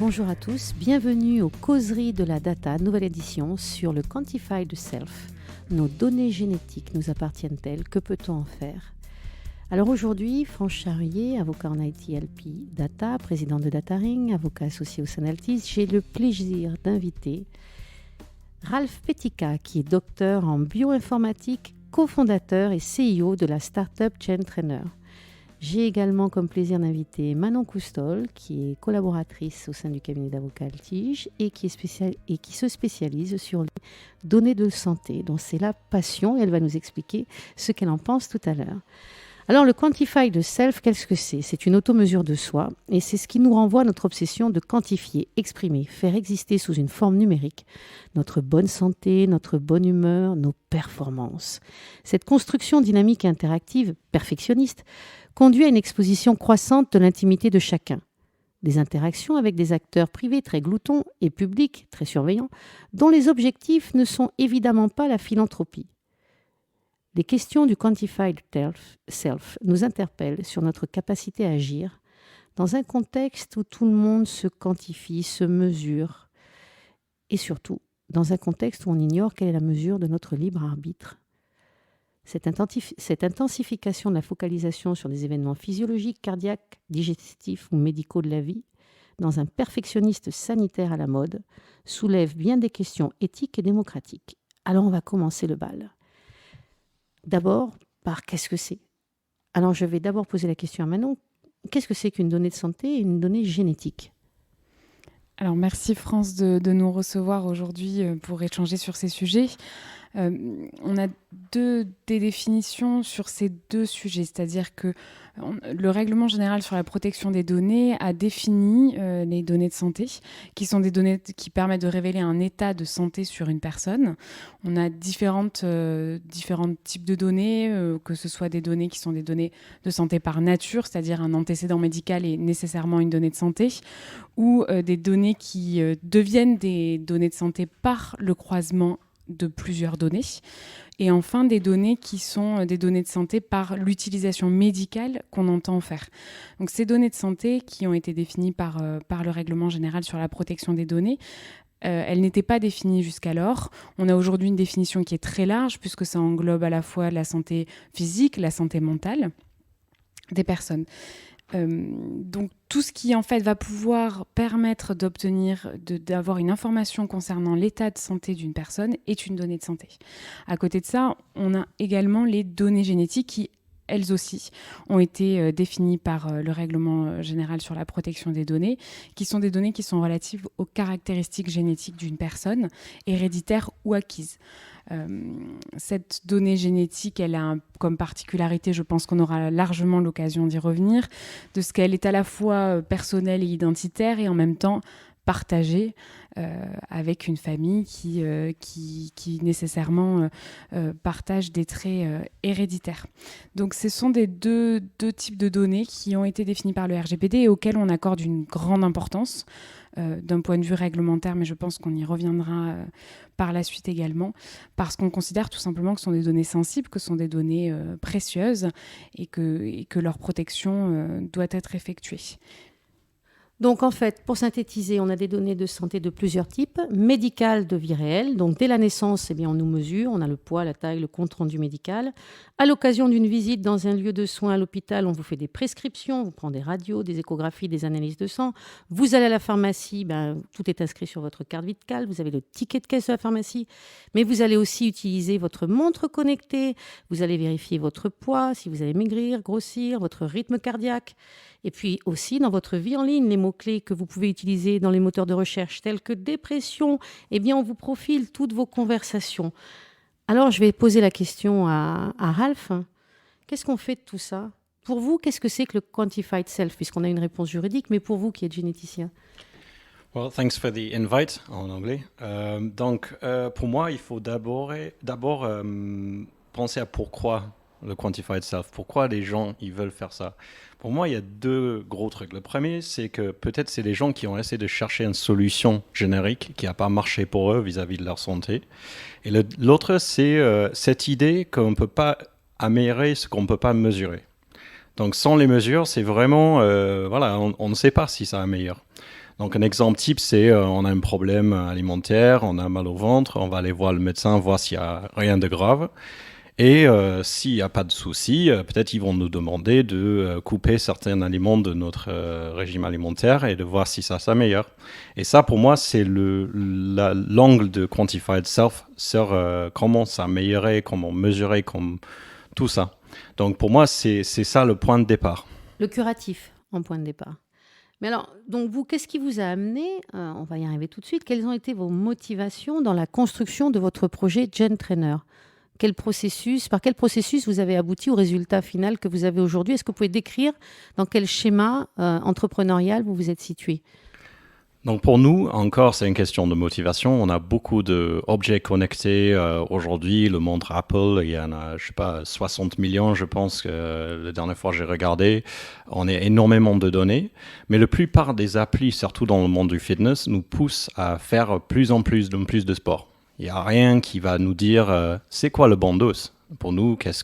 Bonjour à tous, bienvenue aux causeries de la data, nouvelle édition sur le Quantified Self. Nos données génétiques nous appartiennent-elles? Que peut-on en faire? Alors aujourd'hui, France Charrier, avocat en ITLP Data, président de DataRing, avocat associé au Sanaltis, j'ai le plaisir d'inviter Ralph Petica, qui est docteur en bioinformatique, cofondateur et CEO de la startup Chain Trainer. J'ai également comme plaisir d'inviter Manon Coustol, qui est collaboratrice au sein du cabinet d'avocats Altige et qui se spécialise sur les données de santé, dont c'est la passion, et elle va nous expliquer ce qu'elle en pense tout à l'heure. Alors le Quantified Self, qu'est-ce que c'est? C'est une automesure de soi, et c'est ce qui nous renvoie à notre obsession de quantifier, exprimer, faire exister sous une forme numérique notre bonne santé, notre bonne humeur, nos performances. Cette construction dynamique et interactive, perfectionniste, conduit à une exposition croissante de l'intimité de chacun. Des interactions avec des acteurs privés très gloutons et publics très surveillants, dont les objectifs ne sont évidemment pas la philanthropie. Les questions du Quantified Self nous interpellent sur notre capacité à agir dans un contexte où tout le monde se quantifie, se mesure, et surtout dans un contexte où on ignore quelle est la mesure de notre libre arbitre. Cette intensification de la focalisation sur des événements physiologiques, cardiaques, digestifs ou médicaux de la vie, dans un perfectionniste sanitaire à la mode, soulève bien des questions éthiques et démocratiques. Alors on va commencer le bal. D'abord, par qu'est-ce que c'est? Alors je vais d'abord poser la question à Manon. Qu'est-ce que c'est qu'une donnée de santé et une donnée génétique? Alors merci France de nous recevoir aujourd'hui pour échanger sur ces sujets. On a des définitions sur ces deux sujets, c'est-à-dire que le règlement général sur la protection des données a défini les données de santé, qui sont des données qui permettent de révéler un état de santé sur une personne. On a différents types de données, que ce soit des données qui sont des données de santé par nature, c'est-à-dire un antécédent médical est nécessairement une donnée de santé, ou des données qui deviennent des données de santé par le croisement de plusieurs données, et enfin des données qui sont des données de santé par l'utilisation médicale qu'on entend faire. Donc ces données de santé qui ont été définies par le règlement général sur la protection des données, elles n'étaient pas définies jusqu'alors. On a aujourd'hui une définition qui est très large puisque ça englobe à la fois la santé physique, la santé mentale des personnes. Donc tout ce qui en fait va pouvoir permettre d'avoir une information concernant l'état de santé d'une personne est une donnée de santé. À côté de ça, on a également les données génétiques qui, elles aussi, ont été définies par le règlement général sur la protection des données, qui sont des données qui sont relatives aux caractéristiques génétiques d'une personne, héréditaires ou acquises. Cette donnée génétique, elle a comme particularité, je pense qu'on aura largement l'occasion d'y revenir, de ce qu'elle est à la fois personnelle et identitaire et en même temps partagée avec une famille qui nécessairement partage des traits héréditaires. Donc ce sont des deux types de données qui ont été définis par le RGPD et auxquelles on accorde une grande importance d'un point de vue réglementaire, mais je pense qu'on y reviendra par la suite également, parce qu'on considère tout simplement que ce sont des données sensibles, que ce sont des données précieuses et que leur protection doit être effectuée. Donc en fait, pour synthétiser, on a des données de santé de plusieurs types. Médicales de vie réelle, donc dès la naissance, eh bien, on nous mesure, on a le poids, la taille, le compte-rendu médical. À l'occasion d'une visite dans un lieu de soins à l'hôpital, on vous fait des prescriptions, on vous prend des radios, des échographies, des analyses de sang. Vous allez à la pharmacie, tout est inscrit sur votre carte vitale, vous avez le ticket de caisse de la pharmacie, mais vous allez aussi utiliser votre montre connectée, vous allez vérifier votre poids, si vous allez maigrir, grossir, votre rythme cardiaque. Et puis aussi, dans votre vie en ligne, les mots-clés que vous pouvez utiliser dans les moteurs de recherche tels que dépression, eh bien, on vous profile toutes vos conversations. Alors, je vais poser la question à Ralph. Qu'est-ce qu'on fait de tout ça? Pour vous, qu'est-ce que c'est que le Quantified Self? Puisqu'on a une réponse juridique, mais pour vous qui êtes généticien. Well, thanks for the invite en anglais. Pour moi, il faut d'abord penser à pourquoi le Quantified Self. Pourquoi les gens ils veulent faire ça? Pour moi, il y a deux gros trucs. Le premier, c'est que peut-être c'est les gens qui ont essayé de chercher une solution générique qui n'a pas marché pour eux vis-à-vis de leur santé. Et l'autre, c'est cette idée qu'on ne peut pas améliorer ce qu'on ne peut pas mesurer. Donc sans les mesures, c'est vraiment, on ne sait pas si ça améliore. Donc un exemple type, c'est on a un problème alimentaire, on a mal au ventre, on va aller voir le médecin, voir s'il n'y a rien de grave. Et s'il n'y a pas de souci, peut-être ils vont nous demander de couper certains aliments de notre régime alimentaire et de voir si ça s'améliore. Et ça, pour moi, c'est l'angle de Quantified Self sur comment s'améliorer, comment mesurer, tout ça. Donc pour moi, c'est ça le point de départ. Le curatif en point de départ. Mais alors, donc vous, qu'est-ce qui vous a amené, on va y arriver tout de suite, quelles ont été vos motivations dans la construction de votre projet Gen Trainer ? Par quel processus vous avez abouti au résultat final que vous avez aujourd'hui ? Est-ce que vous pouvez décrire dans quel schéma entrepreneurial vous vous êtes situé ? Donc pour nous, encore, c'est une question de motivation. On a beaucoup d'objets connectés aujourd'hui. Le montre Apple, il y en a, 60 millions, je pense, la dernière fois que j'ai regardé. On a énormément de données. Mais la plupart des applis, surtout dans le monde du fitness, nous poussent à faire plus en plus de sport. Il n'y a rien qui va nous dire c'est quoi le bon dos. Pour nous, qu'est-ce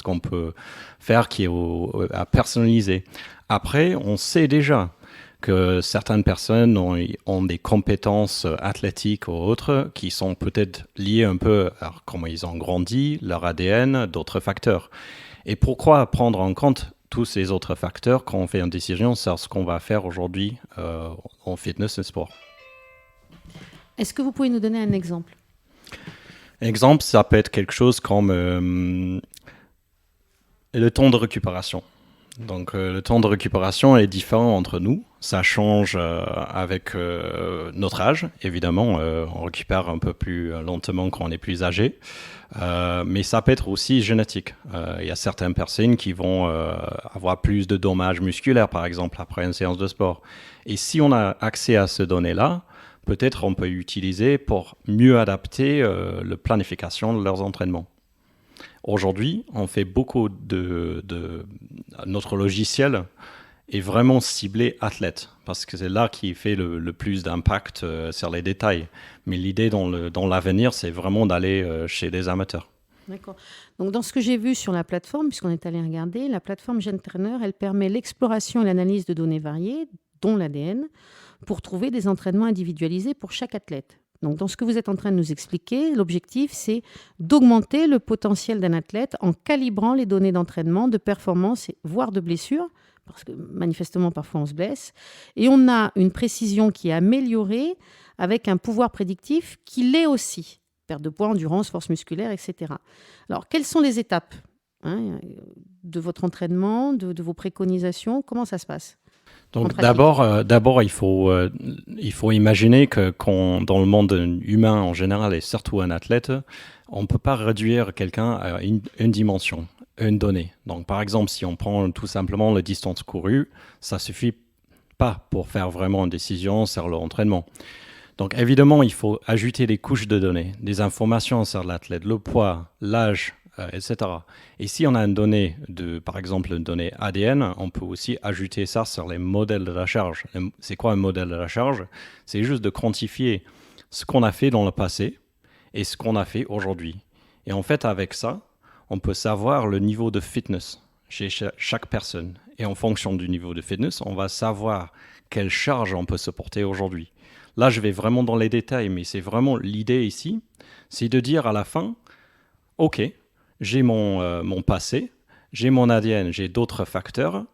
qu'on peut faire qui est à personnaliser. Après, on sait déjà que certaines personnes ont des compétences athlétiques ou autres qui sont peut-être liées un peu à comment ils ont grandi, leur ADN, d'autres facteurs. Et pourquoi prendre en compte tous ces autres facteurs quand on fait une décision sur ce qu'on va faire aujourd'hui en fitness et sport? Est-ce que vous pouvez nous donner un exemple ? Exemple, ça peut être quelque chose comme le temps de récupération. Donc le temps de récupération est différent entre nous. Ça change avec notre âge, évidemment. On récupère un peu plus lentement quand on est plus âgé. Mais ça peut être aussi génétique. Il y a certaines personnes qui vont avoir plus de dommages musculaires, par exemple, après une séance de sport. Et si on a accès à ces données-là, peut-être on peut utiliser pour mieux adapter la planification de leurs entraînements. Aujourd'hui, on fait beaucoup notre logiciel est vraiment ciblé athlète, parce que c'est là qui fait le plus d'impact sur les détails. Mais l'idée dans l'avenir, c'est vraiment d'aller chez des amateurs. D'accord. Donc, dans ce que j'ai vu sur la plateforme, puisqu'on est allé regarder, la plateforme Gen Trainer, elle permet l'exploration et l'analyse de données variées, dont l'ADN, pour trouver des entraînements individualisés pour chaque athlète. Donc, dans ce que vous êtes en train de nous expliquer, l'objectif, c'est d'augmenter le potentiel d'un athlète en calibrant les données d'entraînement, de performance, voire de blessure, parce que manifestement, parfois, on se blesse. Et on a une précision qui est améliorée avec un pouvoir prédictif qui l'est aussi. Perte de poids, endurance, force musculaire, etc. Alors, quelles sont les étapes de votre entraînement, de vos préconisations ? Comment ça se passe ? Donc d'abord, il faut imaginer que dans le monde humain en général, et surtout un athlète, on ne peut pas réduire quelqu'un à une dimension, une donnée. Donc par exemple, si on prend tout simplement la distance courue, ça ne suffit pas pour faire vraiment une décision sur l'entraînement. Donc évidemment, il faut ajouter des couches de données, des informations sur l'athlète, le poids, l'âge, etc. Et si on a une donnée, par exemple une donnée ADN, on peut aussi ajouter ça sur les modèles de la charge. C'est quoi un modèle de la charge ? C'est juste de quantifier ce qu'on a fait dans le passé et ce qu'on a fait aujourd'hui. Et en fait, avec ça, on peut savoir le niveau de fitness chez chaque personne. Et en fonction du niveau de fitness, on va savoir quelle charge on peut supporter aujourd'hui. Là, je vais vraiment dans les détails, mais c'est vraiment l'idée ici, c'est de dire à la fin, OK, j'ai mon passé, j'ai mon ADN, j'ai d'autres facteurs.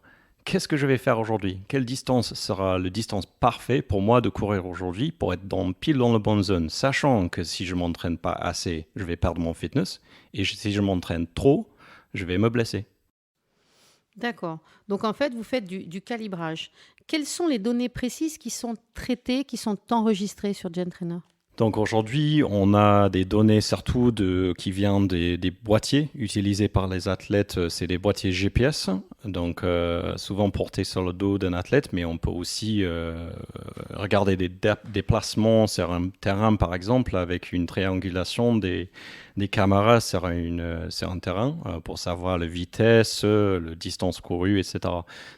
Qu'est-ce que je vais faire aujourd'hui ? Quelle distance sera la distance parfaite pour moi de courir aujourd'hui pour être pile dans la bonne zone, sachant que si je ne m'entraîne pas assez, je vais perdre mon fitness, et si je m'entraîne trop, je vais me blesser. D'accord. Donc en fait, vous faites du calibrage. Quelles sont les données précises qui sont traitées, qui sont enregistrées sur Gen Trainer ? Donc aujourd'hui, on a des données surtout qui viennent des boîtiers utilisés par les athlètes. C'est des boîtiers GPS, donc souvent portés sur le dos d'un athlète, mais on peut aussi regarder des déplacements sur un terrain, par exemple, avec une triangulation des caméras sur un terrain pour savoir la vitesse, la distance courue, etc.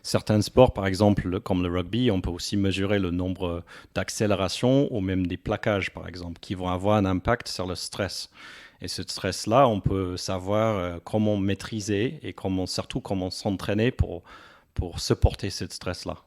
Certains sports, par exemple, comme le rugby, on peut aussi mesurer le nombre d'accélérations ou même des plaquages, par exemple, qui vont avoir un impact sur le stress. Et ce stress-là, on peut savoir comment maîtriser et surtout comment s'entraîner pour supporter ce stress-là.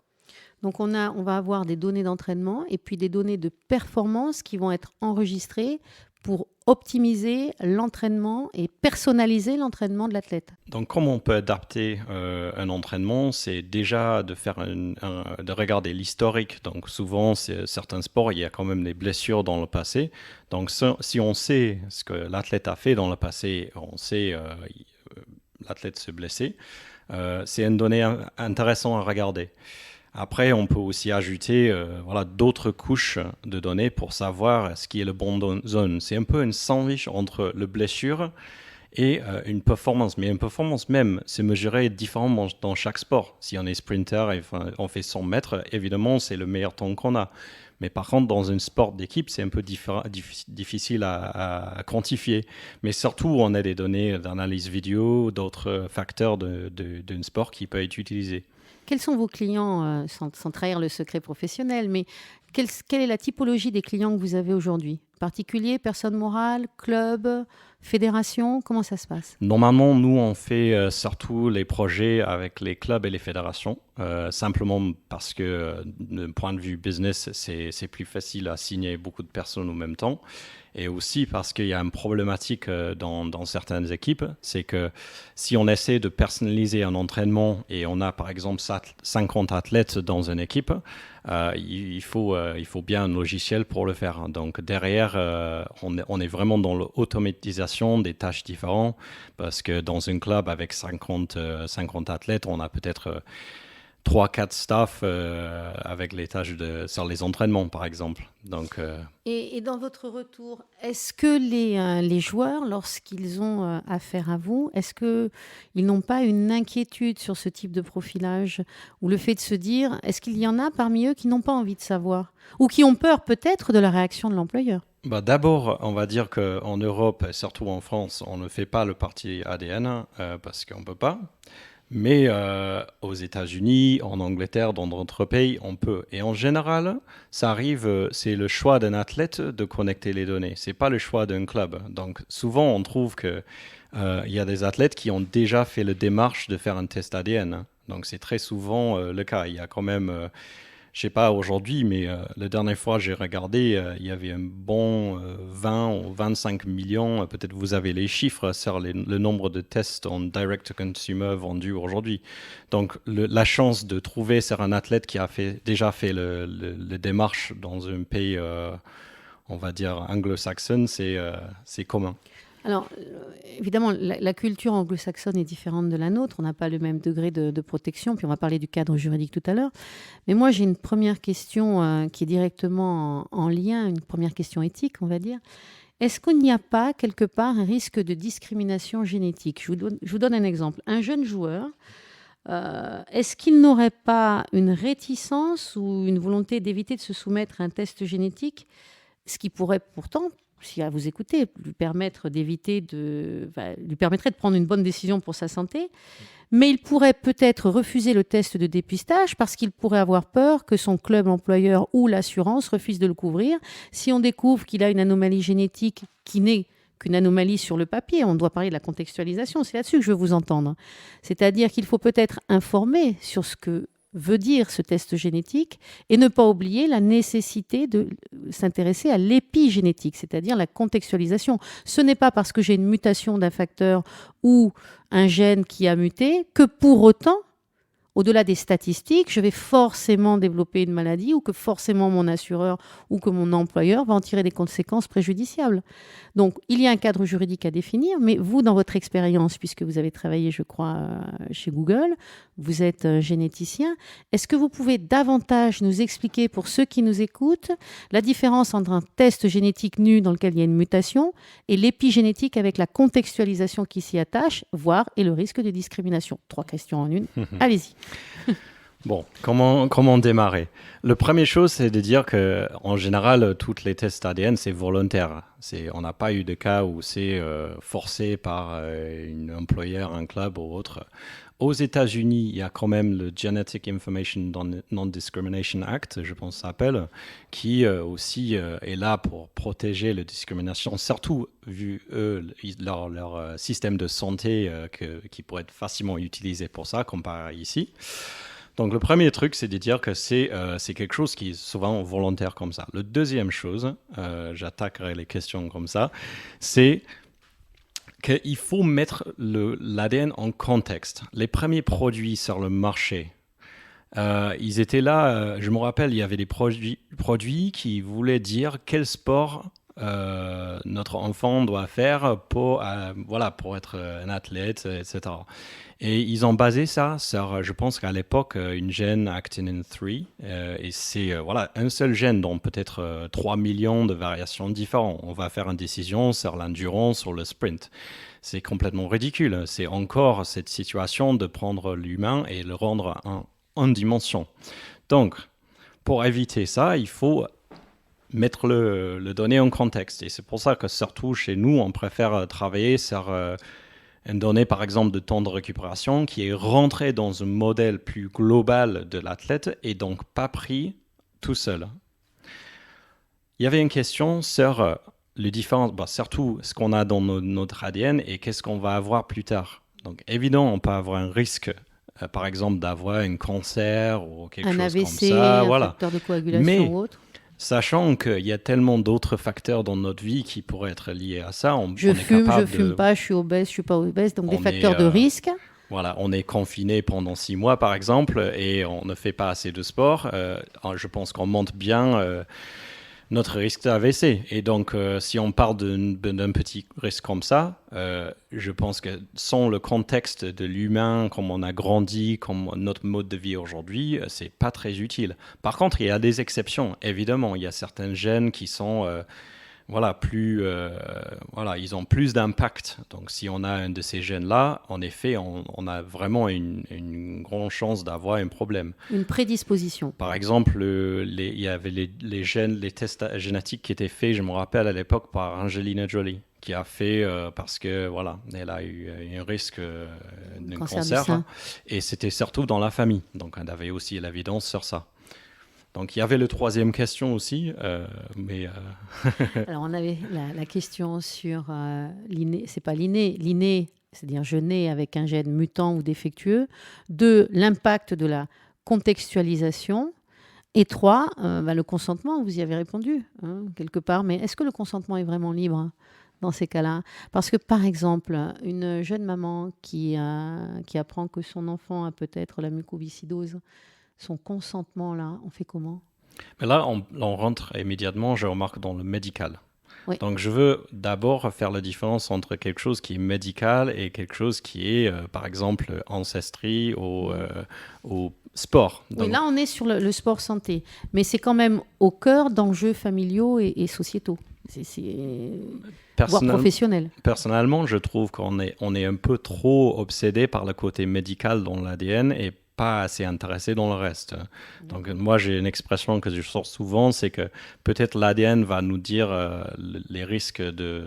Donc on va avoir des données d'entraînement et puis des données de performance qui vont être enregistrées pour optimiser l'entraînement et personnaliser l'entraînement de l'athlète. Donc, comment on peut adapter un entraînement, c'est déjà de faire de regarder l'historique. Donc, souvent, certains sports, il y a quand même des blessures dans le passé. Donc, si on sait ce que l'athlète a fait dans le passé, on sait l'athlète se blesser, c'est une donnée intéressante à regarder. Après, on peut aussi ajouter d'autres couches de données pour savoir ce qui est le bon zone. C'est un peu une sandwich entre le blessure et une performance. Mais une performance même, c'est mesuré différemment dans chaque sport. Si on est sprinter et on fait 100 mètres, évidemment, c'est le meilleur temps qu'on a. Mais par contre, dans un sport d'équipe, c'est un peu difficile à quantifier. Mais surtout, on a des données d'analyse vidéo, d'autres facteurs d'un sport qui peuvent être utilisés. Quels sont vos clients, sans trahir le secret professionnel, mais quelle est la typologie des clients que vous avez aujourd'hui? Particuliers, personnes morales, clubs, fédérations, comment ça se passe? Normalement, nous, on fait surtout les projets avec les clubs et les fédérations, simplement parce que d'un point de vue business, c'est plus facile à signer beaucoup de personnes au même temps. Et aussi parce qu'il y a une problématique dans certaines équipes, c'est que si on essaie de personnaliser un entraînement et on a par exemple 50 athlètes dans une équipe, il faut bien un logiciel pour le faire. Donc derrière, on est vraiment dans l'automatisation des tâches différentes parce que dans un club avec 50 athlètes, on a peut-être 3-4 staff avec les tâches sur les entraînements, par exemple. Donc, Et dans votre retour, est-ce que les joueurs, lorsqu'ils ont affaire à vous, est-ce qu'ils n'ont pas une inquiétude sur ce type de profilage ou le fait de se dire, est-ce qu'il y en a parmi eux qui n'ont pas envie de savoir ou qui ont peur peut-être de la réaction de l'employeur? D'abord, on va dire qu'en Europe, et surtout en France, on ne fait pas le parti ADN parce qu'on ne peut pas. Mais aux États-Unis, en Angleterre, dans d'autres pays, on peut. Et en général, ça arrive, c'est le choix d'un athlète de connecter les données. C'est pas le choix d'un club. Donc souvent, on trouve que il y a des athlètes qui ont déjà fait la démarche de faire un test ADN. Donc c'est très souvent le cas. Il y a quand même, je sais pas aujourd'hui, mais la dernière fois j'ai regardé, il y avait un bon 20 ou 25 millions, peut-être vous avez les chiffres sur le nombre de tests en direct-to-consumer vendus aujourd'hui. Donc la chance de trouver sur un athlète qui a déjà fait le démarche dans un pays, on va dire anglo-saxon, c'est commun. Alors, évidemment, la culture anglo-saxonne est différente de la nôtre. On n'a pas le même degré de protection. Puis on va parler du cadre juridique tout à l'heure. Mais moi, j'ai une première question qui est directement en lien, une première question éthique, on va dire. Est-ce qu'il n'y a pas, quelque part, un risque de discrimination génétique? Je vous donne un exemple. Un jeune joueur, est-ce qu'il n'aurait pas une réticence ou une volonté d'éviter de se soumettre à un test génétique, ce qui pourrait pourtant, si à vous écouter, lui permettrait de prendre une bonne décision pour sa santé, mais il pourrait peut-être refuser le test de dépistage parce qu'il pourrait avoir peur que son club employeur ou l'assurance refuse de le couvrir. Si on découvre qu'il a une anomalie génétique qui n'est qu'une anomalie sur le papier, on doit parler de la contextualisation, c'est là-dessus que je veux vous entendre. C'est-à-dire qu'il faut peut-être informer sur ce que veut dire ce test génétique et ne pas oublier la nécessité de s'intéresser à l'épigénétique, c'est-à-dire la contextualisation. Ce n'est pas parce que j'ai une mutation d'un facteur ou un gène qui a muté que pour autant, au-delà des statistiques, je vais forcément développer une maladie ou que forcément mon assureur ou que mon employeur va en tirer des conséquences préjudiciables. Donc, il y a un cadre juridique à définir, mais vous, dans votre expérience, puisque vous avez travaillé, je crois, chez Google, vous êtes généticien, est-ce que vous pouvez davantage nous expliquer, pour ceux qui nous écoutent, la différence entre un test génétique nu dans lequel il y a une mutation et l'épigénétique avec la contextualisation qui s'y attache, voire et le risque de discrimination? 3 questions en une. Allez-y. Bon, comment démarrer? La première chose, c'est de dire que en général, tous les tests ADN, c'est volontaire. On n'a pas eu de cas où c'est forcé par un employeur, un club ou autre. Aux États-Unis, il y a quand même le Genetic Information Non-Discrimination Act, je pense que ça s'appelle, qui aussi est là pour protéger la discrimination, surtout vu leur système de santé qui pourrait être facilement utilisé pour ça, comparé ici. Donc le premier truc, c'est de dire que c'est quelque chose qui est souvent volontaire comme ça. Le deuxième chose, j'attaquerai les questions comme ça, c'est qu'il faut mettre l'ADN en contexte. Les premiers produits sur le marché, ils étaient là, je me rappelle, il y avait des produits qui voulaient dire quel sport notre enfant doit faire pour être un athlète, etc. Et ils ont basé ça sur, je pense qu'à l'époque, une gène actinin 3, et c'est un seul gène dont peut-être 3 millions de variations différentes. On va faire une décision sur l'endurance, sur le sprint. C'est complètement ridicule. C'est encore cette situation de prendre l'humain et le rendre en dimension. Donc, pour éviter ça, il faut mettre le donné en contexte. Et c'est pour ça que surtout chez nous, on préfère travailler sur une donnée, par exemple, de temps de récupération qui est rentrée dans un modèle plus global de l'athlète et donc pas pris tout seul. Il y avait une question sur les différences, surtout ce qu'on a dans notre ADN et qu'est-ce qu'on va avoir plus tard. Donc évidemment, on peut avoir un risque, par exemple, d'avoir un cancer ou quelque chose AVC, comme ça. Un facteur de coagulation ou autre. Sachant qu'il y a tellement d'autres facteurs dans notre vie qui pourraient être liés à ça, je fume pas, je suis obèse, je suis pas obèse, donc des facteurs de risque. Voilà, on est confiné pendant 6 mois par exemple et on ne fait pas assez de sport. Je pense qu'on monte bien notre risque d'AVC. Et donc, si on parle d'un petit risque comme ça, je pense que sans le contexte de l'humain, comme on a grandi, comme notre mode de vie aujourd'hui, c'est pas très utile. Par contre, il y a des exceptions, évidemment. Il y a certains gènes qui sont ils ont plus d'impact. Donc, si on a un de ces gènes-là, en effet, on a vraiment une grande chance d'avoir un problème. Une prédisposition. Par exemple, il y avait les gènes, les tests génétiques qui étaient faits, je me rappelle à l'époque, par Angelina Jolie, qui a fait parce que elle a eu un risque d'un cancer, et c'était surtout dans la famille. Donc, on avait aussi l'évidence sur ça. Donc, il y avait la troisième question aussi, mais... Alors, on avait la question sur l'inné, c'est pas l'inné, c'est-à-dire je nais avec un gène mutant ou défectueux. 2, l'impact de la contextualisation. Et 3, le consentement, vous y avez répondu, quelque part. Mais est-ce que le consentement est vraiment libre dans ces cas-là? Parce que, par exemple, une jeune maman qui apprend que son enfant a peut-être la mucoviscidose, son consentement, là, on fait comment? Mais là, on rentre immédiatement, je remarque, dans le médical. Oui. Donc, je veux d'abord faire la différence entre quelque chose qui est médical et quelque chose qui est, par exemple, ancestrie ou sport. Donc, oui, là, on est sur le sport santé. Mais c'est quand même au cœur d'enjeux familiaux et sociétaux. Voire professionnels. Personnellement, je trouve qu'on est un peu trop obsédé par le côté médical dans l'ADN et pas assez intéressé dans le reste. Donc moi, j'ai une expression que je sors souvent, c'est que peut-être l'ADN va nous dire les risques de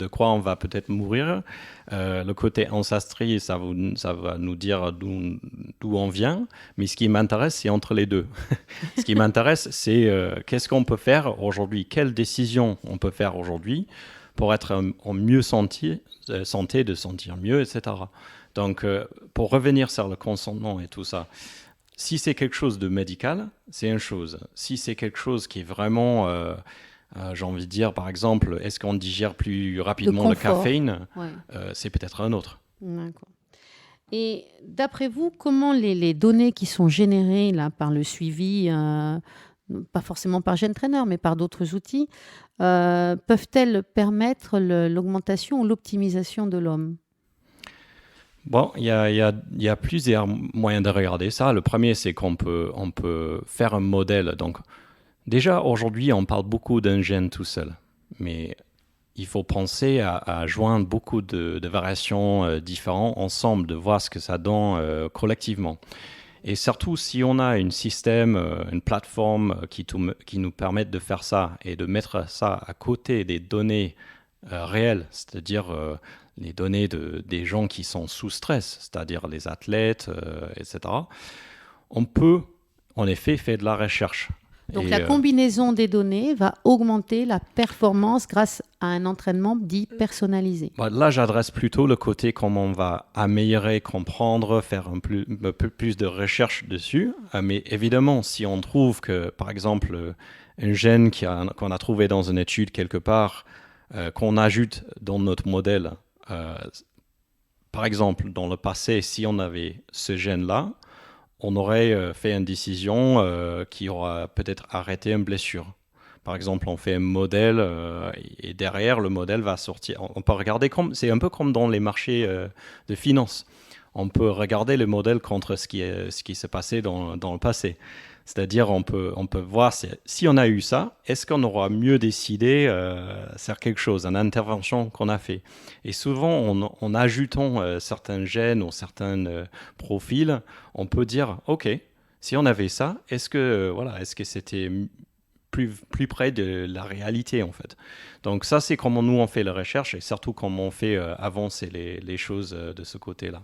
quoi on va peut-être mourir. Le côté ancestrie, ça va nous dire d'où on vient. Mais ce qui m'intéresse, c'est entre les deux. Ce qui m'intéresse, c'est qu'est-ce qu'on peut faire aujourd'hui, quelles décisions on peut faire aujourd'hui pour être en mieux santé, de sentir mieux, etc. Donc, pour revenir sur le consentement et tout ça, si c'est quelque chose de médical, c'est une chose. Si c'est quelque chose qui est vraiment, j'ai envie de dire, par exemple, est-ce qu'on digère plus rapidement le caféine, c'est peut-être un autre. D'accord. Et d'après vous, comment les données qui sont générées là, par le suivi, pas forcément par GenTrainer, mais par d'autres outils, peuvent-elles permettre l'augmentation ou l'optimisation de l'homme ? Bon, il y a plusieurs moyens de regarder ça. Le premier, c'est qu'on peut faire un modèle. Donc, déjà, aujourd'hui, on parle beaucoup d'un gène tout seul. Mais il faut penser à joindre beaucoup de variations différentes ensemble, de voir ce que ça donne collectivement. Et surtout, si on a un système, une plateforme qui nous permettent de faire ça et de mettre ça à côté des données réelles, c'est-à-dire... les données des gens qui sont sous stress, c'est-à-dire les athlètes, etc., on peut en effet faire de la recherche. Donc la combinaison des données va augmenter la performance grâce à un entraînement dit personnalisé. Là, j'adresse plutôt le côté comment on va améliorer, comprendre, faire un peu plus de recherche dessus. Mais évidemment, si on trouve que, par exemple, un gène qu'on a trouvé dans une étude quelque part, qu'on ajoute dans notre modèle, par exemple, dans le passé, si on avait ce gène-là, on aurait fait une décision qui aura peut-être arrêté une blessure. Par exemple, on fait un modèle et derrière, le modèle va sortir. On peut regarder, c'est un peu comme dans les marchés de finance. On peut regarder le modèle contre ce qui s'est passé dans le passé. C'est-à-dire, on peut voir si on a eu ça, est-ce qu'on aura mieux décidé faire quelque chose, une intervention qu'on a fait. Et souvent, en ajoutant certains gènes ou certains profils, on peut dire, OK, si on avait ça, est-ce que c'était plus près de la réalité, en fait. Donc ça, c'est comment nous, on fait la recherche et surtout comment on fait avancer les choses de ce côté-là.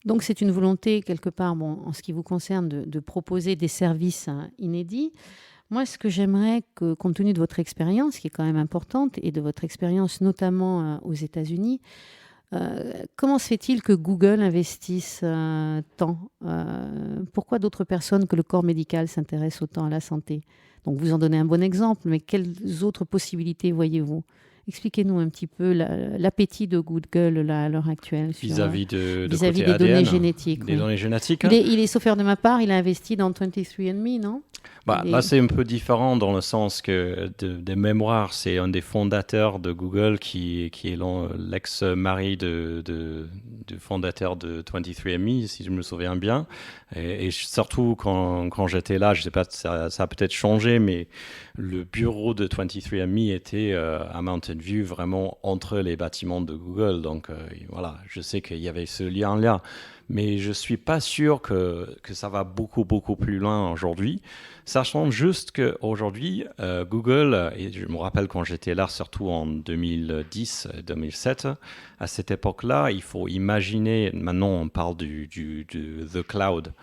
Donc, c'est une volonté, quelque part, en ce qui vous concerne, de proposer des services inédits. Moi, ce que j'aimerais, compte tenu de votre expérience, qui est quand même importante, et de votre expérience notamment aux États-Unis, comment se fait-il que Google investisse tant pourquoi d'autres personnes que le corps médical s'intéressent autant à la santé? Donc, vous en donnez un bon exemple, mais quelles autres possibilités voyez-vous? Expliquez-nous un petit peu l'appétit de Google là, à l'heure actuelle vis-à-vis des ADN, données génétiques. Des données génétiques. Il est, sauf faire de ma part, il a investi dans 23andMe, non? Là, c'est un peu différent dans le sens que, de mémoire, c'est un des fondateurs de Google qui est l'ex-mari du fondateur de 23andMe, si je me souviens bien. Et surtout, quand j'étais là, je ne sais pas, ça a peut-être changé, mais le bureau de 23andMe était à Mountain View, vraiment entre les bâtiments de Google. Donc, voilà, je sais qu'il y avait ce lien-là. Mais je ne suis pas sûr que ça va beaucoup, beaucoup plus loin aujourd'hui. Sachant juste qu'aujourd'hui, Google, et je me rappelle quand j'étais là, surtout en 2010-2007, à cette époque-là, il faut imaginer, maintenant on parle du The Cloud.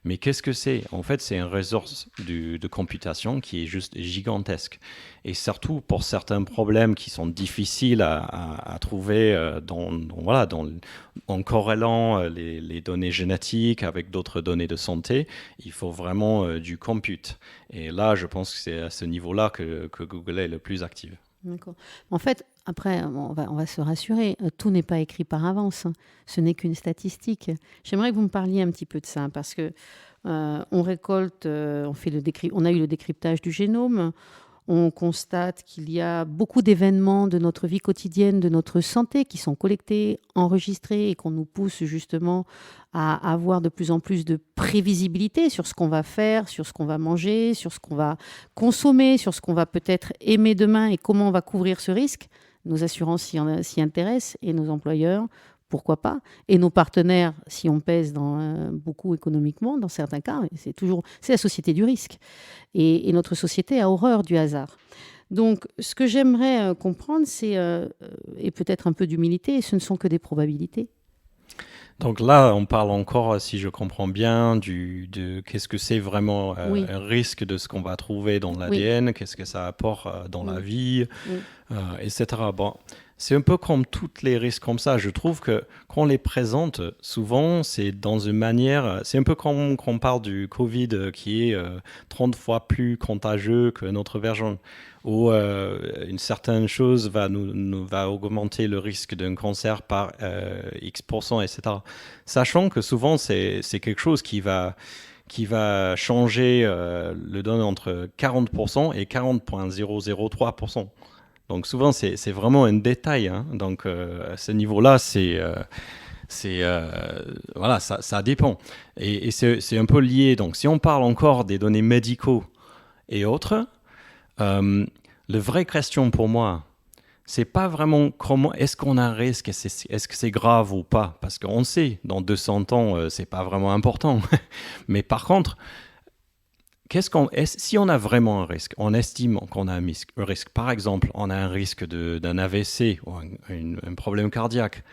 Mais qu'est-ce que c'est? En fait, c'est une ressource de computation qui est juste gigantesque. Et surtout pour certains problèmes qui sont difficiles à trouver en corrélant les données génétiques avec d'autres données de santé, il faut vraiment du compute. Et là, je pense que c'est à ce niveau-là que Google est le plus actif. D'accord. En fait, après, on va se rassurer, tout n'est pas écrit par avance, hein. Ce n'est qu'une statistique. J'aimerais que vous me parliez un petit peu de ça, parce que on récolte, on a eu le décryptage du génome, on constate qu'il y a beaucoup d'événements de notre vie quotidienne, de notre santé, qui sont collectés, enregistrés, et qu'on nous pousse justement à avoir de plus en plus de prévisibilité sur ce qu'on va faire, sur ce qu'on va manger, sur ce qu'on va consommer, sur ce qu'on va peut-être aimer demain et comment on va couvrir ce risque. Nos assurances s'y intéressent et nos employeurs, pourquoi pas, et nos partenaires, si on pèse beaucoup économiquement, dans certains cas, c'est la société du risque. Et notre société a horreur du hasard. Donc, ce que j'aimerais comprendre, c'est, et peut-être un peu d'humilité, ce ne sont que des probabilités. Donc là, on parle encore, si je comprends bien, de qu'est-ce que c'est vraiment un risque de ce qu'on va trouver dans l'ADN, qu'est-ce que ça apporte dans la vie, etc. Bon, c'est un peu comme tous les risques comme ça. Je trouve que quand on les présente, souvent, c'est dans une manière... C'est un peu comme quand on parle du Covid qui est 30 fois plus contagieux que notre version, où une certaine chose va augmenter le risque d'un cancer par X%, etc. Sachant que souvent, c'est quelque chose qui va changer le donne entre 40% et 40,003%. Donc souvent, c'est vraiment un détail, hein. Donc à ce niveau-là, voilà, ça dépend. Et c'est un peu lié. Donc si on parle encore des données médicaux et autres, la vraie question pour moi, c'est pas vraiment comment est-ce qu'on a un risque, est-ce que c'est grave ou pas, parce qu'on sait, dans 200 ans, c'est pas vraiment important. Mais par contre, si on a vraiment un risque, on estime qu'on a un risque, par exemple, on a un risque d'un AVC ou un problème cardiaque,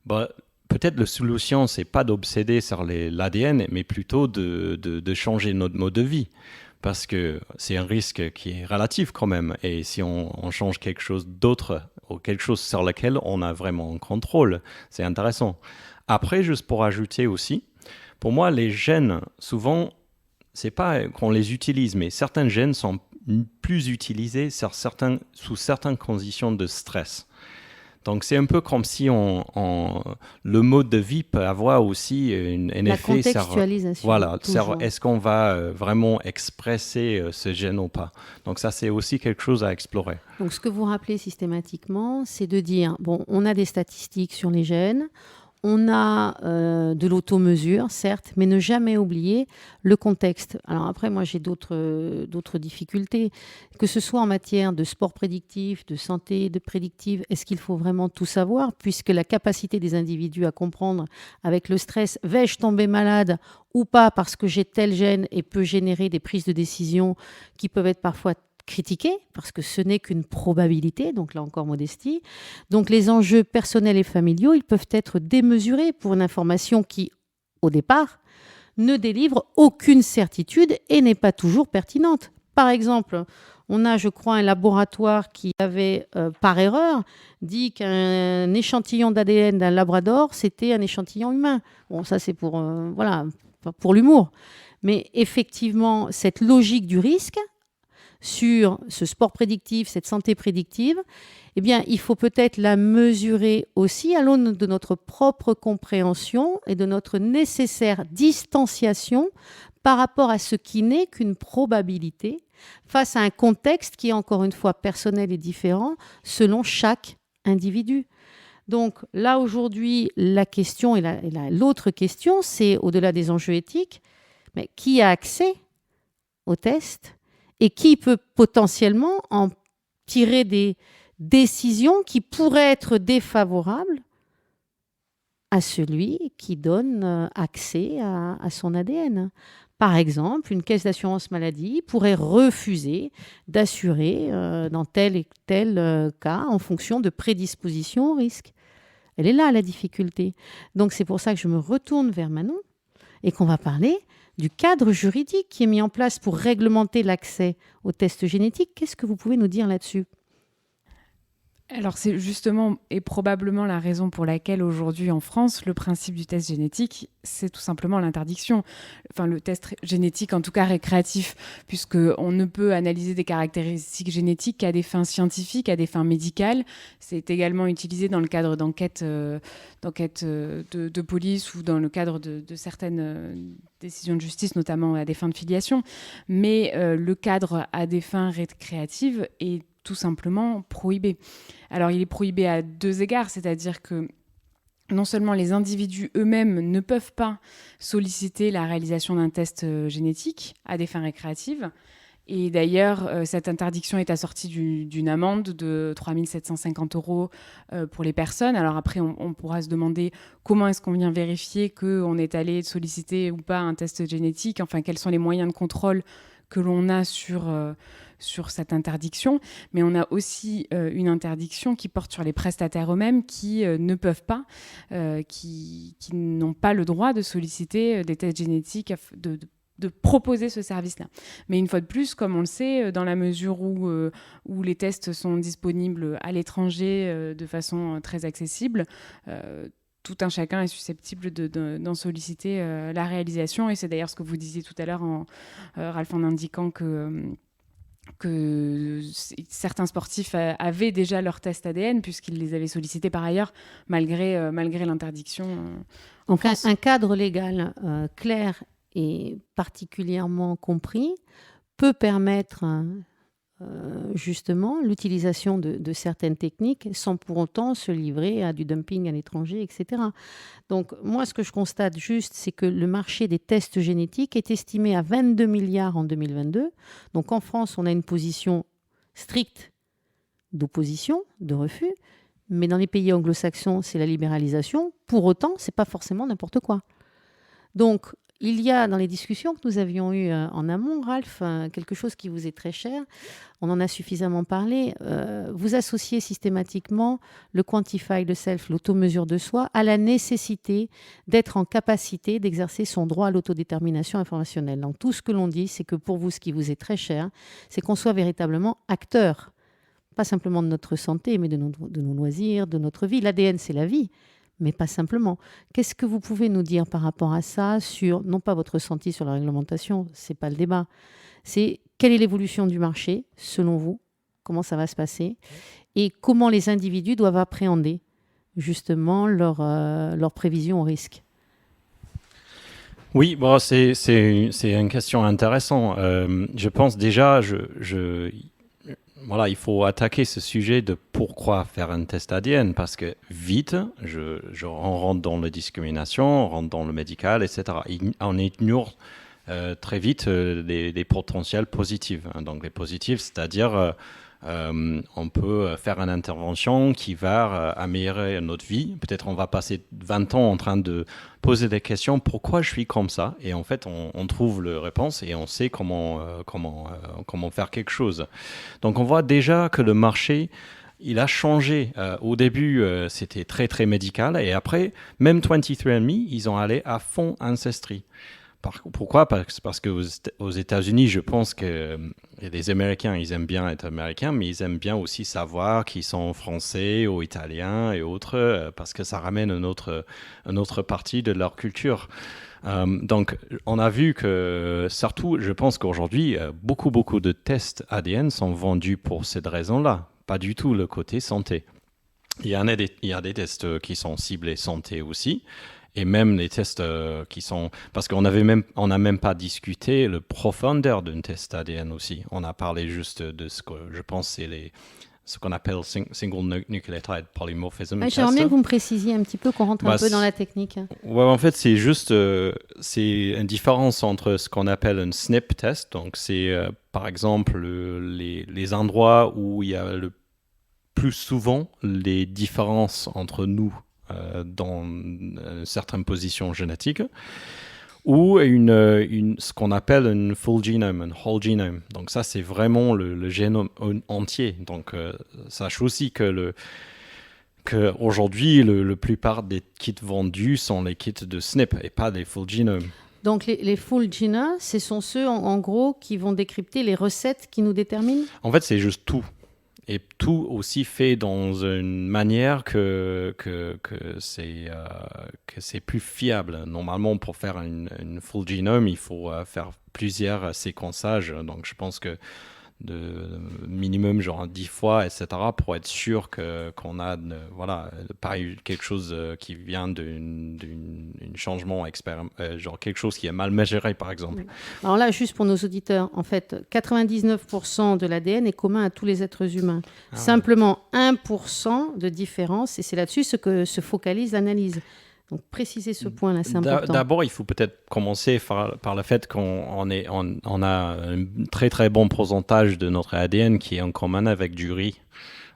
peut-être la solution, c'est pas d'obséder sur l'ADN, mais plutôt de changer notre mode de vie. parce que c'est un risque qui est relatif quand même. Et si on change quelque chose d'autre ou quelque chose sur lequel on a vraiment un contrôle, c'est intéressant. Après, juste pour ajouter aussi, pour moi, les gènes, souvent, c'est pas qu'on les utilise, mais certains gènes sont plus utilisés sous certaines conditions de stress. Donc, c'est un peu comme si le mode de vie peut avoir aussi un effet sur... La contextualisation. Voilà, est-ce qu'on va vraiment expresser ce gène ou pas? Donc, ça, c'est aussi quelque chose à explorer. Donc, ce que vous rappelez systématiquement, c'est de dire, bon, on a des statistiques sur les gènes, on a de l'automesure, certes, mais ne jamais oublier le contexte. Alors après, moi, j'ai d'autres difficultés, que ce soit en matière de sport prédictif, de santé de prédictive. Est-ce qu'il faut vraiment tout savoir, puisque la capacité des individus à comprendre avec le stress, vais-je tomber malade ou pas parce que j'ai tel gène, et peut générer des prises de décision qui peuvent être parfois critiquer, parce que ce n'est qu'une probabilité, donc là encore modestie. Donc les enjeux personnels et familiaux, ils peuvent être démesurés pour une information qui, au départ, ne délivre aucune certitude et n'est pas toujours pertinente. Par exemple, on a, je crois, un laboratoire qui avait, par erreur, dit qu'un échantillon d'ADN d'un labrador, c'était un échantillon humain. Bon, ça c'est pour l'humour. Mais effectivement, cette logique du risque, sur ce sport prédictif, cette santé prédictive, eh bien, il faut peut-être la mesurer aussi à l'aune de notre propre compréhension et de notre nécessaire distanciation par rapport à ce qui n'est qu'une probabilité face à un contexte qui est encore une fois personnel et différent selon chaque individu. Donc là, aujourd'hui, la question et l'autre question, c'est au-delà des enjeux éthiques, mais qui a accès aux tests et qui peut potentiellement en tirer des décisions qui pourraient être défavorables à celui qui donne accès à son ADN. Par exemple, une caisse d'assurance maladie pourrait refuser d'assurer dans tel et tel cas en fonction de prédisposition au risque. Elle est là, la difficulté. Donc c'est pour ça que je me retourne vers Manon et qu'on va parler du cadre juridique qui est mis en place pour réglementer l'accès aux tests génétiques. Qu'est-ce que vous pouvez nous dire là-dessus ? Alors c'est justement et probablement la raison pour laquelle aujourd'hui en France, le principe du test génétique, c'est tout simplement l'interdiction. Enfin le test génétique en tout cas récréatif, puisqu'on ne peut analyser des caractéristiques génétiques qu'à des fins scientifiques, à des fins médicales. C'est également utilisé dans le cadre d'enquêtes de police ou dans le cadre de certaines décisions de justice, notamment à des fins de filiation. Mais le cadre à des fins récréatives est tout simplement prohibé. Alors, il est prohibé à deux égards, c'est-à-dire que non seulement les individus eux-mêmes ne peuvent pas solliciter la réalisation d'un test génétique à des fins récréatives, et d'ailleurs, cette interdiction est assortie d'une amende de 3 750 € pour les personnes. Alors après, on pourra se demander comment est-ce qu'on vient vérifier qu'on est allé solliciter ou pas un test génétique, enfin, quels sont les moyens de contrôle que l'on a sur cette interdiction, mais on a aussi une interdiction qui porte sur les prestataires eux-mêmes qui ne peuvent pas, qui n'ont pas le droit de solliciter des tests génétiques, de proposer ce service-là. Mais une fois de plus, comme on le sait, dans la mesure où les tests sont disponibles à l'étranger de façon très accessible, tout un chacun est susceptible d'en solliciter la réalisation. Et c'est d'ailleurs ce que vous disiez tout à l'heure, Ralph, en indiquant que certains sportifs avaient déjà leur test ADN puisqu'ils les avaient sollicités par ailleurs malgré l'interdiction. Donc un cadre légal clair et particulièrement compris peut permettre justement l'utilisation de certaines techniques sans pour autant se livrer à du dumping à l'étranger, etc. Donc moi, ce que je constate juste, c'est que le marché des tests génétiques est estimé à 22 milliards en 2022. Donc en France, on a une position stricte d'opposition, de refus, mais dans les pays anglo-saxons, c'est la libéralisation. Pour autant, ce n'est pas forcément n'importe quoi. Donc il y a dans les discussions que nous avions eues en amont, Ralph, quelque chose qui vous est très cher. On en a suffisamment parlé. Vous associez systématiquement le quantify de self, l'auto-mesure de soi, à la nécessité d'être en capacité d'exercer son droit à l'autodétermination informationnelle. Donc tout ce que l'on dit, c'est que pour vous, ce qui vous est très cher, c'est qu'on soit véritablement acteur, pas simplement de notre santé, mais de nos loisirs, de notre vie. L'ADN, c'est la vie, mais pas simplement. Qu'est-ce que vous pouvez nous dire par rapport à ça, sur, non pas votre ressenti sur la réglementation, c'est pas le débat, c'est quelle est l'évolution du marché, selon vous, comment ça va se passer, et comment les individus doivent appréhender justement leur prévision au risque. Oui, bon, c'est une question intéressante. Je pense déjà, voilà, il faut attaquer ce sujet de pourquoi faire un test ADN, parce que vite, on rentre dans la discrimination, on rentre dans le médical, etc. On ignore très vite les potentiels positifs. Hein. Donc les positifs, c'est-à-dire on peut faire une intervention qui va améliorer notre vie. Peut-être on va passer 20 ans en train de poser des questions, pourquoi je suis comme ça? Et en fait, on trouve la réponse et on sait comment faire quelque chose. Donc on voit déjà que le marché, il a changé. Au début, c'était très, très médical. Et après, même 23andMe, ils ont allé à fond Ancestry. Pourquoi? Parce qu'aux États-Unis, je pense que les Américains, ils aiment bien être Américains, mais ils aiment bien aussi savoir qu'ils sont français ou italiens et autres, parce que ça ramène une autre partie de leur culture. Donc, on a vu que, surtout, je pense qu'aujourd'hui, beaucoup de tests ADN sont vendus pour cette raison-là, pas du tout le côté santé. Il y a des tests qui sont ciblés santé aussi. Et même les tests qui sont... Parce qu'on n'a même pas discuté le profondeur d'un test ADN aussi. On a parlé juste de ce que je pense c'est ce qu'on appelle single nucleotide polymorphism test. J'aimerais bien que vous me précisiez un petit peu, qu'on rentre un peu dans la technique. Ouais, en fait, c'est juste c'est une différence entre ce qu'on appelle un SNP test. Donc, c'est par exemple les endroits où il y a le plus souvent les différences entre nous dans certaines positions génétiques, ou ce qu'on appelle un full genome, un whole genome. Donc ça, c'est vraiment le génome entier. Donc sache aussi que aujourd'hui, la plupart des kits vendus sont les kits de SNP et pas des full genome. Donc les full genomes, ce sont ceux en gros qui vont décrypter les recettes qui nous déterminent? En fait, c'est juste tout. Et tout aussi fait dans une manière que c'est plus fiable. Normalement, pour faire une full genome, il faut faire plusieurs séquençages. Donc, je pense que de minimum genre 10 fois, etc., pour être sûr qu'on a pas quelque chose qui vient d'un changement genre quelque chose qui est mal mesuré, par exemple. Oui. Alors là, juste pour nos auditeurs, en fait, 99% de l'ADN est commun à tous les êtres humains. Simplement 1% de différence, et c'est là-dessus ce que se focalise l'analyse. Donc, préciser ce point-là, c'est important. D'abord, il faut peut-être commencer par le fait qu'on a un très, très bon pourcentage de notre ADN qui est en commun avec du riz.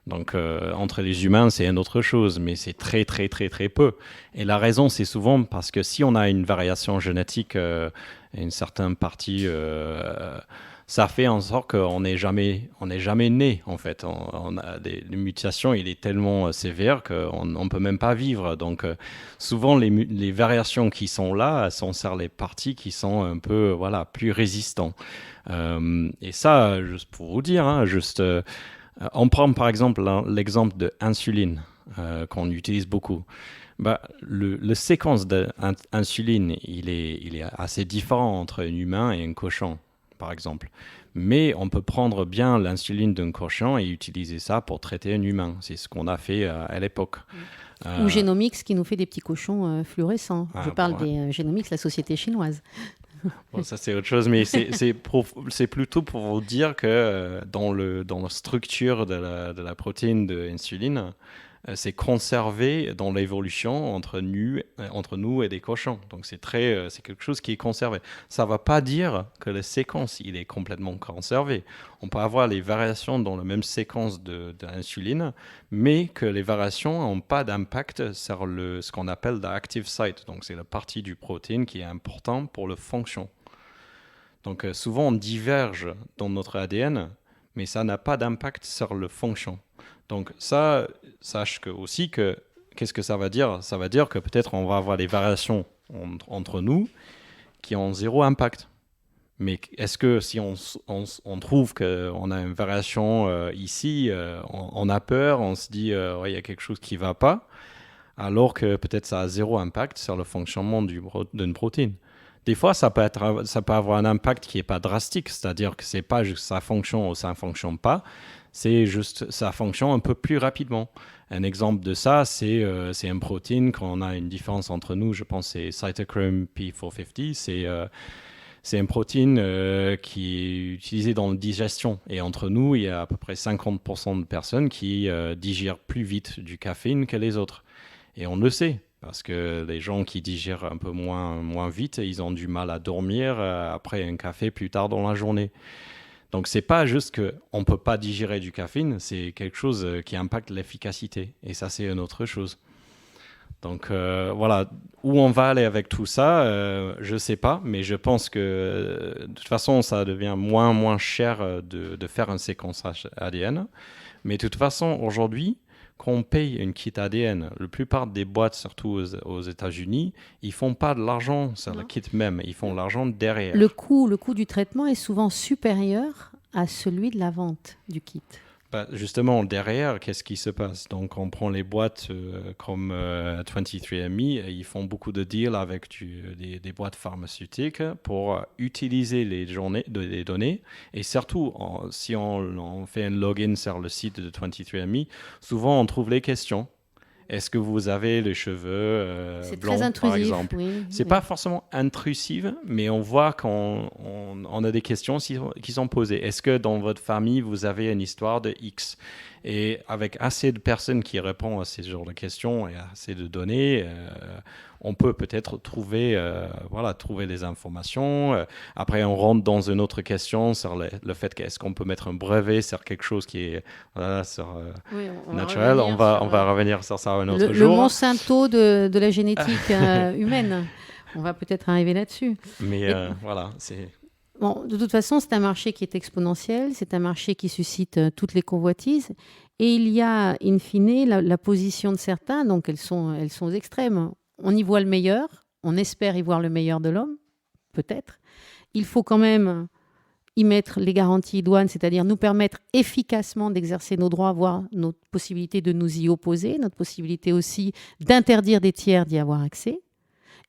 Donc, entre les humains, c'est une autre chose, mais c'est très, très, très, très peu. Et la raison, c'est souvent parce que si on a une variation génétique, une certaine partie... ça fait en sorte qu'on n'est jamais né, en fait. On a des mutations, il est tellement sévère qu'on ne peut même pas vivre. Donc, souvent, les variations qui sont là sont sur les parties qui sont un peu plus résistants. Et ça, juste pour vous dire, hein, on prend par exemple l'exemple de l'insuline qu'on utilise beaucoup. Le séquence d'insuline, il est assez différent entre un humain et un cochon, par exemple. Mais on peut prendre bien l'insuline d'un cochon et utiliser ça pour traiter un humain. C'est ce qu'on a fait à l'époque. Ou Genomics qui nous fait des petits cochons fluorescents. Je parle des Genomics, la société chinoise. Bon, ça c'est autre chose, mais c'est plutôt pour vous dire que dans la structure de la protéine de l'insuline, c'est conservé dans l'évolution entre nous et des cochons. Donc c'est quelque chose qui est conservé. Ça ne va pas dire que la séquence il est complètement conservé. On peut avoir les variations dans la même séquence de l'insuline, mais que les variations n'ont pas d'impact sur ce qu'on appelle l'active site. Donc c'est la partie du protéine qui est importante pour la fonction. Donc souvent on diverge dans notre ADN, mais ça n'a pas d'impact sur la fonction. Donc ça, sache qu'est-ce que ça va dire ? Ça va dire que peut-être on va avoir des variations entre nous qui ont zéro impact. Mais est-ce que si on trouve qu'on a une variation ici, on a peur, on se dit ouais, y a quelque chose qui ne va pas, alors que peut-être ça a zéro impact sur le fonctionnement d'une protéine. Des fois, ça peut avoir un impact qui n'est pas drastique, c'est-à-dire que ce n'est pas juste ça fonctionne ou ça ne fonctionne pas, c'est juste ça fonctionne un peu plus rapidement. Un exemple de ça, c'est une protéine, quand on a une différence entre nous, je pense que c'est cytochrome P450, c'est une protéine qui est utilisée dans la digestion. Et entre nous, il y a à peu près 50% de personnes qui digèrent plus vite du caféine que les autres. Et on le sait. Parce que les gens qui digèrent un peu moins vite, ils ont du mal à dormir après un café plus tard dans la journée. Donc, ce n'est pas juste qu'on ne peut pas digérer du caféine, c'est quelque chose qui impacte l'efficacité. Et ça, c'est une autre chose. Donc, voilà. Où on va aller avec tout ça, je ne sais pas. Mais je pense que, de toute façon, ça devient moins cher de faire un séquençage ADN. Mais de toute façon, aujourd'hui, quand on paye une kit ADN, la plupart des boîtes, surtout aux États-Unis, ils ne font pas de l'argent sur le kit même, ils font de l'argent derrière. Le coût du traitement est souvent supérieur à celui de la vente du kit. Justement, derrière, qu'est-ce qui se passe ? Donc, on prend les boîtes comme 23andMe, ils font beaucoup de deals avec des boîtes pharmaceutiques pour utiliser les données. Et surtout, si on fait un login sur le site de 23andMe, souvent on trouve les questions. Est-ce que vous avez les cheveux blancs, par exemple ? Oui, c'est pas forcément intrusif, mais on voit qu'on a des questions qui sont posées. Est-ce que dans votre famille, vous avez une histoire de X ? Et avec assez de personnes qui répondent à ces genres de questions et assez de données, on peut peut-être trouver des informations. Après, on rentre dans une autre question sur le fait qu'est-ce qu'on peut mettre un brevet sur quelque chose qui est naturel. On va revenir sur ça un autre jour. Le Monsanto de la génétique humaine. On va peut-être arriver là-dessus. Mais voilà, c'est... Bon, de toute façon, c'est un marché qui est exponentiel, c'est un marché qui suscite toutes les convoitises. Et il y a, in fine, la position de certains, donc elles sont aux extrêmes. On y voit le meilleur, on espère y voir le meilleur de l'homme, peut-être. Il faut quand même y mettre les garanties douanes, c'est-à-dire nous permettre efficacement d'exercer nos droits, voire notre possibilité de nous y opposer, notre possibilité aussi d'interdire des tiers d'y avoir accès.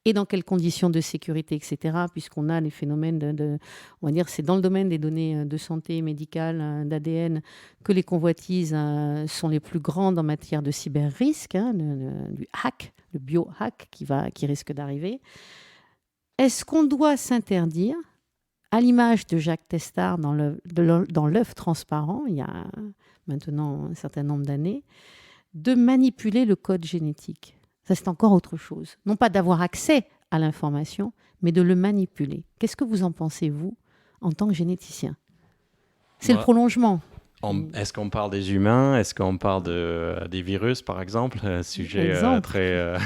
Et dans quelles conditions de sécurité, etc., puisqu'on a les phénomènes on va dire, c'est dans le domaine des données de santé médicale, d'ADN, que les convoitises sont les plus grandes en matière de cyber-risque, du hack, le bio-hack qui risque d'arriver. Est-ce qu'on doit s'interdire, à l'image de Jacques Testard dans l'œuf transparent, il y a maintenant un certain nombre d'années, de manipuler le code génétique ? Ça, c'est encore autre chose. Non pas d'avoir accès à l'information, mais de le manipuler. Qu'est-ce que vous en pensez, vous, en tant que généticien ? C'est le prolongement. Est-ce qu'on parle des humains ? Est-ce qu'on parle des virus, par exemple ? Sujet très...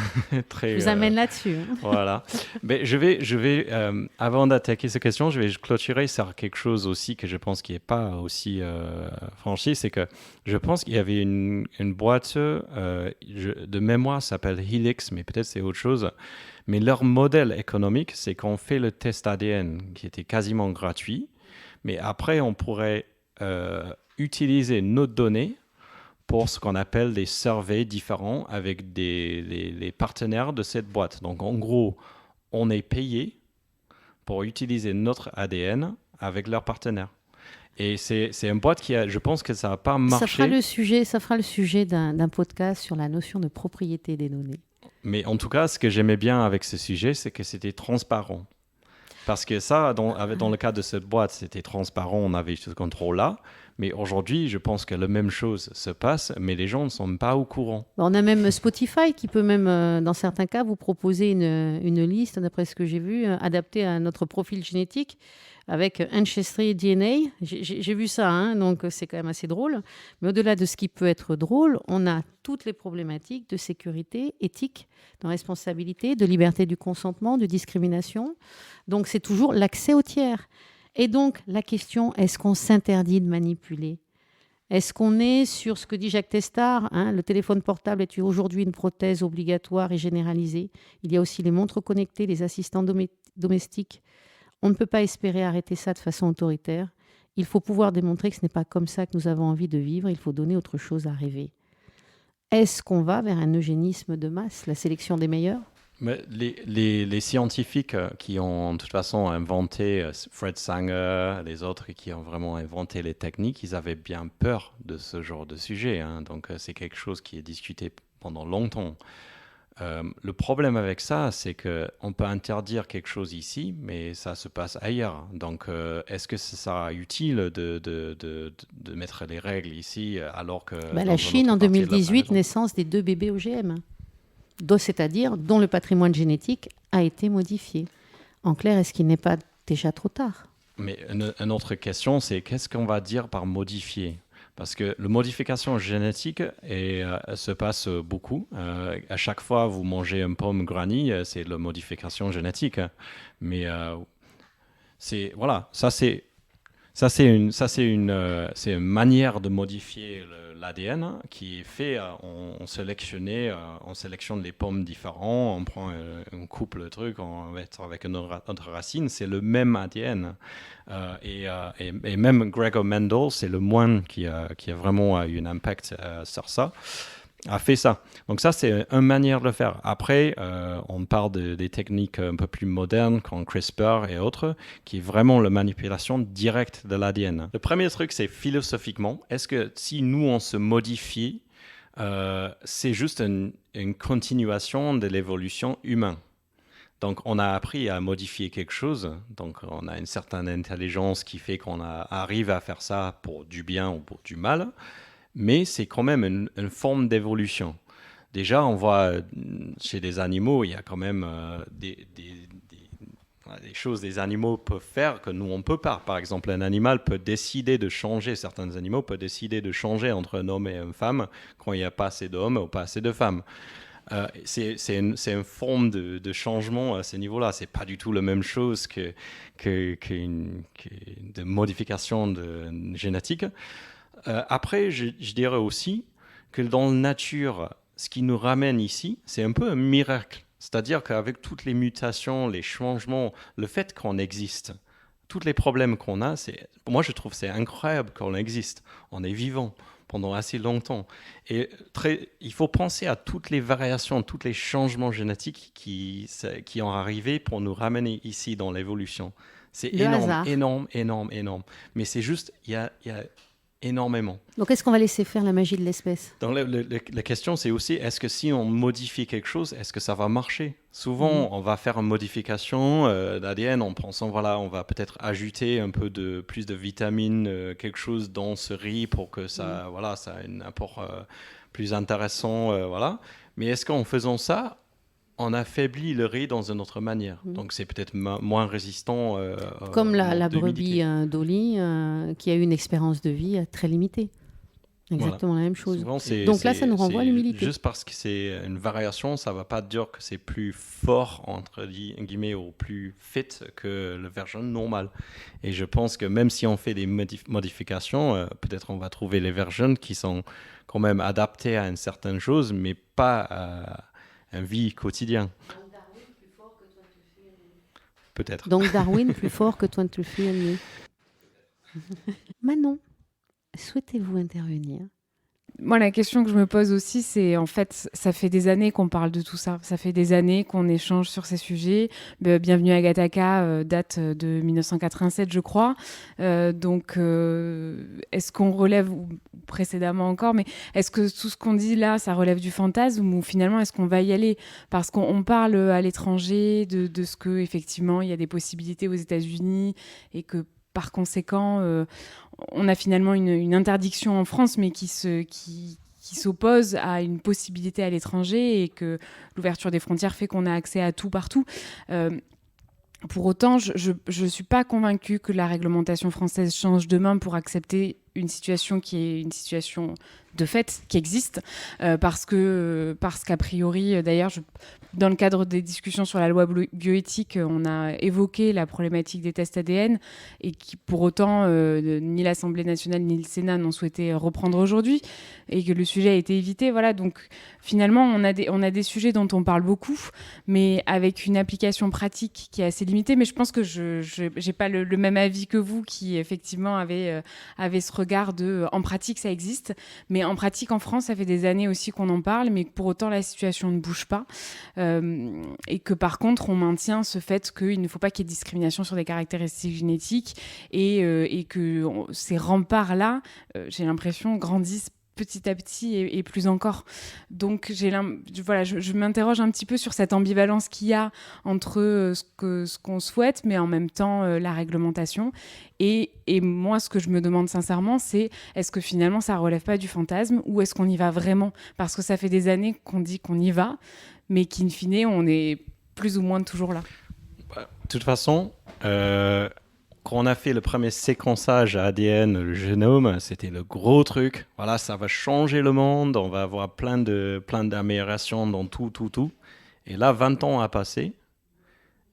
Je vous amène là-dessus. Voilà. Mais je vais avant d'attaquer cette question, je vais clôturer sur quelque chose aussi que je pense qui n'est pas aussi franchi. C'est que je pense qu'il y avait une boîte de mémoire, ça s'appelle Helix, mais peut-être c'est autre chose. Mais leur modèle économique, c'est qu'on fait le test ADN qui était quasiment gratuit. Mais après, on pourrait... utiliser nos données pour ce qu'on appelle des surveys différents avec les partenaires de cette boîte. Donc, en gros, on est payé pour utiliser notre ADN avec leurs partenaires. Et c'est une boîte qui je pense que ça va pas marcher. Ça fera le sujet d'un podcast sur la notion de propriété des données. Mais en tout cas, ce que j'aimais bien avec ce sujet, c'est que c'était transparent. Parce que ça, dans le cas de cette boîte, c'était transparent, on avait ce contrôle-là. Mais aujourd'hui, je pense que la même chose se passe, mais les gens ne sont pas au courant. On a même Spotify qui peut même, dans certains cas, vous proposer une liste, d'après ce que j'ai vu, adaptée à notre profil génétique, avec Ancestry DNA. J'ai vu ça, hein, donc c'est quand même assez drôle. Mais au-delà de ce qui peut être drôle, on a toutes les problématiques de sécurité, éthique, de responsabilité, de liberté du consentement, de discrimination. Donc c'est toujours l'accès aux tiers. Et donc la question, est-ce qu'on s'interdit de manipuler ? Est-ce qu'on est sur ce que dit Jacques Testard, hein, le téléphone portable est aujourd'hui une prothèse obligatoire et généralisée. Il y a aussi les montres connectées, les assistants domestiques. On ne peut pas espérer arrêter ça de façon autoritaire. Il faut pouvoir démontrer que ce n'est pas comme ça que nous avons envie de vivre. Il faut donner autre chose à rêver. Est-ce qu'on va vers un eugénisme de masse, la sélection des meilleurs ? Mais les scientifiques qui ont de toute façon inventé, Fred Sanger, les autres qui ont vraiment inventé les techniques, ils avaient bien peur de ce genre de sujet. Hein. Donc c'est quelque chose qui est discuté pendant longtemps. Le problème avec ça, c'est qu'on peut interdire quelque chose ici, mais ça se passe ailleurs. Donc est-ce que ça sera utile de mettre les règles ici alors que... La Chine, en 2018, naissance des 2 bébés OGM. C'est-à-dire dont le patrimoine génétique a été modifié. En clair, est-ce qu'il n'est pas déjà trop tard ? Mais une autre question, c'est qu'est-ce qu'on va dire par modifier ? Parce que la modification génétique se passe beaucoup. À chaque fois, vous mangez une pomme granny, c'est la modification génétique. Mais c'est une manière de modifier l'ADN qui est fait, on sélectionne les pommes différentes, on prend on coupe le truc, on met avec une autre racine, c'est le même ADN. Et même Gregor Mendel, c'est le moine qui a vraiment eu un impact sur ça, a fait ça. Donc ça, c'est une manière de le faire. Après, on parle des techniques un peu plus modernes, comme CRISPR et autres, qui est vraiment la manipulation directe de l'ADN. Le premier truc, c'est philosophiquement, est-ce que si nous, on se modifie, c'est juste une continuation de l'évolution humaine? Donc, on a appris à modifier quelque chose. Donc, on a une certaine intelligence qui fait qu'on arrive à faire ça pour du bien ou pour du mal. Mais c'est quand même une forme d'évolution. Déjà, on voit chez les animaux, il y a quand même des choses que les animaux peuvent faire que nous, on ne peut pas. Par exemple, un animal peut décider de changer, certains animaux peuvent décider de changer entre un homme et une femme quand il n'y a pas assez d'hommes ou pas assez de femmes. C'est une forme de changement à ce niveau-là. Ce n'est pas du tout la même chose que de modification génétique. Après, je dirais aussi que dans la nature, ce qui nous ramène ici, c'est un peu un miracle. C'est-à-dire qu'avec toutes les mutations, les changements, le fait qu'on existe, tous les problèmes qu'on a, moi je trouve que c'est incroyable qu'on existe. On est vivant pendant assez longtemps. Et il faut penser à toutes les variations, tous les changements génétiques qui ont arrivé pour nous ramener ici dans l'évolution. C'est énorme. Mais c'est juste, il y a énormément. Donc, est-ce qu'on va laisser faire la magie de l'espèce ? Donc, la question, c'est aussi, est-ce que si on modifie quelque chose, est-ce que ça va marcher ? Souvent, on va faire une modification d'ADN en pensant, voilà, on va peut-être ajouter un peu plus de vitamines, quelque chose dans ce riz pour que ça, ça ait un apport plus intéressant, voilà. Mais est-ce qu'en faisant ça, on affaiblit le riz dans une autre manière. Donc, c'est peut-être moins résistant. Comme la brebis Dolly, qui a eu une espérance de vie très limitée. Exactement la même chose. Souvent, donc là, ça nous renvoie à l'humilité. Juste parce que c'est une variation, ça ne va pas dire que c'est plus fort, entre guillemets, ou plus fit que la version normale. Et je pense que même si on fait des modifications, peut-être on va trouver les versions qui sont quand même adaptées à une certaine chose, mais pas à une vie quotidienne. Donc Darwin plus fort que toi tu le fais mieux. Peut-être. Donc Darwin plus fort que toi tu le fais mieux. Manon, souhaitez-vous intervenir ? Moi, la question que je me pose aussi, c'est en fait, ça fait des années qu'on parle de tout ça. Ça fait des années qu'on échange sur ces sujets. Bienvenue à Gattaca date de 1987, je crois. Donc, est-ce qu'on relève, ou précédemment encore, mais est-ce que tout ce qu'on dit là, ça relève du fantasme ou finalement, est-ce qu'on va y aller ? Parce qu'on parle à l'étranger de ce que, effectivement, il y a des possibilités aux États-Unis et que par conséquent, on a finalement une interdiction en France, mais qui s'oppose à une possibilité à l'étranger et que l'ouverture des frontières fait qu'on a accès à tout partout. Pour autant, je ne suis pas convaincue que la réglementation française change demain pour accepter une situation qui est une situation de fait, qui existe, parce qu'a priori, d'ailleurs, dans le cadre des discussions sur la loi bioéthique, on a évoqué la problématique des tests ADN et qui, pour autant, ni l'Assemblée nationale ni le Sénat n'ont souhaité reprendre aujourd'hui et que le sujet a été évité. Voilà, donc finalement, on a des sujets dont on parle beaucoup, mais avec une application pratique qui est assez limitée. Mais je pense que je n'ai pas le même avis que vous qui, effectivement, avez ce regard de « en pratique, ça existe ». Mais en pratique, en France, ça fait des années aussi qu'on en parle, mais pour autant, la situation ne bouge pas. Et que par contre, on maintient ce fait qu'il ne faut pas qu'il y ait de discrimination sur des caractéristiques génétiques et que ces remparts-là, j'ai l'impression, grandissent petit à petit et plus encore. Donc, je m'interroge un petit peu sur cette ambivalence qu'il y a entre ce qu'on souhaite, mais en même temps, la réglementation. Et moi, ce que je me demande sincèrement, c'est est-ce que finalement, ça ne relève pas du fantasme ou est-ce qu'on y va vraiment ? Parce que ça fait des années qu'on dit qu'on y va, mais qu'in fine, on est plus ou moins toujours là. De toute façon, quand on a fait le premier séquençage à ADN, le génome, c'était le gros truc. Voilà, ça va changer le monde, on va avoir plein d'améliorations dans tout. Et là, 20 ans a passé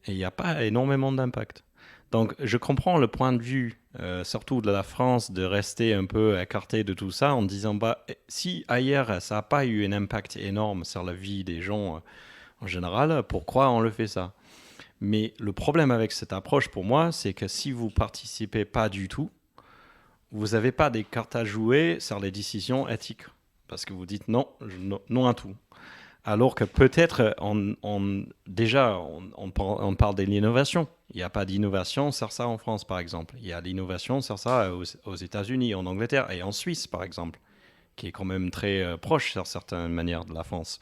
et il n'y a pas énormément d'impact. Donc, je comprends le point de vue, surtout de la France, de rester un peu écarté de tout ça en disant, si ailleurs, ça n'a pas eu un impact énorme sur la vie des gens en général, pourquoi on le fait ça ? Mais le problème avec cette approche, pour moi, c'est que si vous ne participez pas du tout, vous n'avez pas des cartes à jouer sur les décisions éthiques. Parce que vous dites non à tout. Alors que peut-être, on parle de l'innovation. Il n'y a pas d'innovation sur ça en France, par exemple. Il y a l'innovation sur ça aux États-Unis, en Angleterre et en Suisse, par exemple, qui est quand même très proche, sur certaines manières, de la France.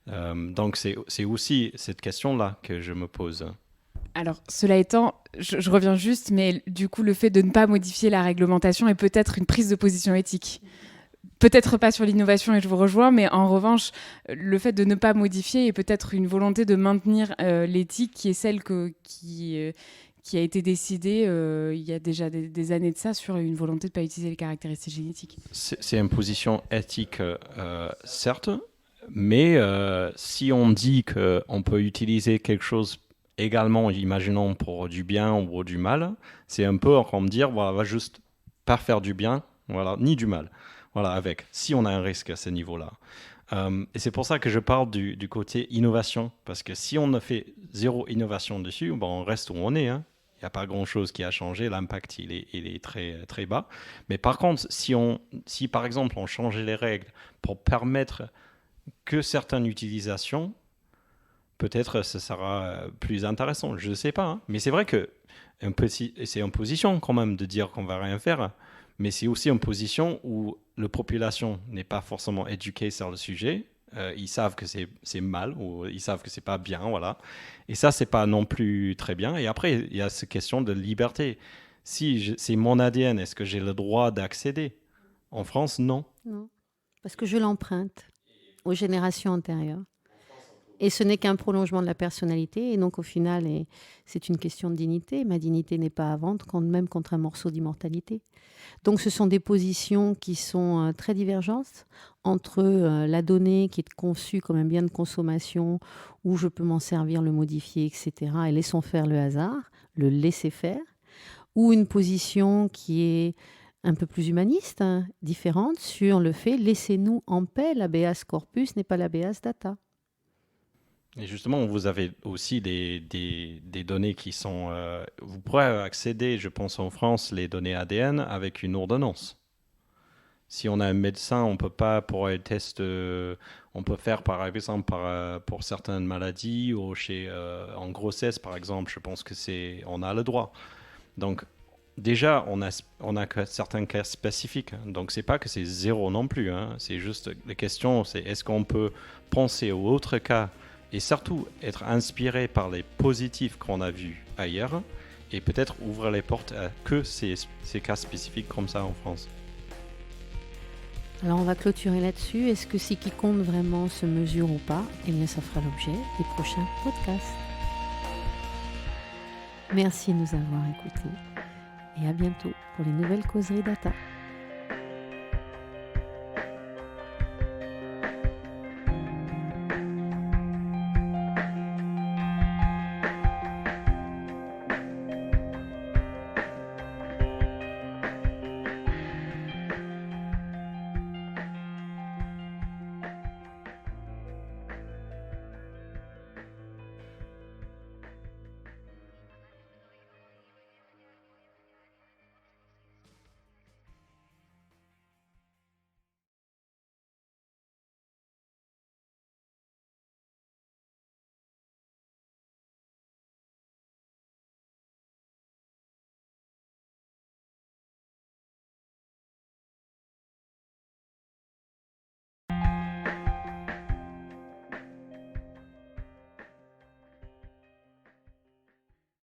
Donc, c'est aussi cette question-là que je me pose. Alors, cela étant, je reviens juste, mais du coup, le fait de ne pas modifier la réglementation est peut-être une prise de position éthique. Peut-être pas sur l'innovation, et je vous rejoins, mais en revanche, le fait de ne pas modifier est peut-être une volonté de maintenir l'éthique qui est celle qui a été décidée il y a déjà des années de ça, sur une volonté de ne pas utiliser les caractéristiques génétiques. C'est une position éthique, certes, mais si on dit qu'on peut utiliser quelque chose également, imaginons, pour du bien ou pour du mal, c'est un peu comme dire, on va juste pas faire du bien, voilà, ni du mal. Voilà, si on a un risque à ce niveau-là. Et c'est pour ça que je parle du côté innovation, parce que si on a fait zéro innovation dessus, on reste où on est. Il n'y a pas grand-chose qui a changé, l'impact il est très, très bas. Mais par contre, si par exemple on changeait les règles pour permettre que certaines utilisations, peut-être ce sera plus intéressant, je ne sais pas. Mais c'est vrai que c'est une position quand même de dire qu'on ne va rien faire. Mais c'est aussi une position où la population n'est pas forcément éduquée sur le sujet. Ils savent que c'est mal ou ils savent que c'est pas bien, voilà. Et ça, c'est pas non plus très bien. Et après, il y a cette question de liberté. Si c'est mon ADN, est-ce que j'ai le droit d'accéder ? En France, non. Non, parce que je l'emprunte aux générations antérieures. Et ce n'est qu'un prolongement de la personnalité. Et donc, au final, c'est une question de dignité. Ma dignité n'est pas à vendre, même contre un morceau d'immortalité. Donc, ce sont des positions qui sont très divergentes entre la donnée qui est conçue comme un bien de consommation où je peux m'en servir, le modifier, etc. Et laissons faire le hasard, le laisser faire, ou une position qui est un peu plus humaniste, différente, sur le fait « laissez-nous en paix, l'habeas corpus n'est pas l'habeas data ». Et justement, vous avez aussi des données qui sont... vous pourrez accéder, je pense en France, les données ADN avec une ordonnance. Si on a un médecin, on peut pas, pour un test, on peut faire par exemple pour certaines maladies ou en grossesse par exemple, je pense que on a le droit. Donc déjà, on a certains cas spécifiques. Donc c'est pas que c'est zéro non plus. C'est juste la question, c'est est-ce qu'on peut penser aux autres cas et surtout être inspiré par les positifs qu'on a vus ailleurs et peut-être ouvrir les portes à que ces cas spécifiques comme ça en France. Alors on va clôturer là-dessus. Est-ce que ce qui compte vraiment se mesure ou pas? Eh bien ça fera l'objet des prochains podcasts. Merci de nous avoir écoutés et à bientôt pour les nouvelles causeries data.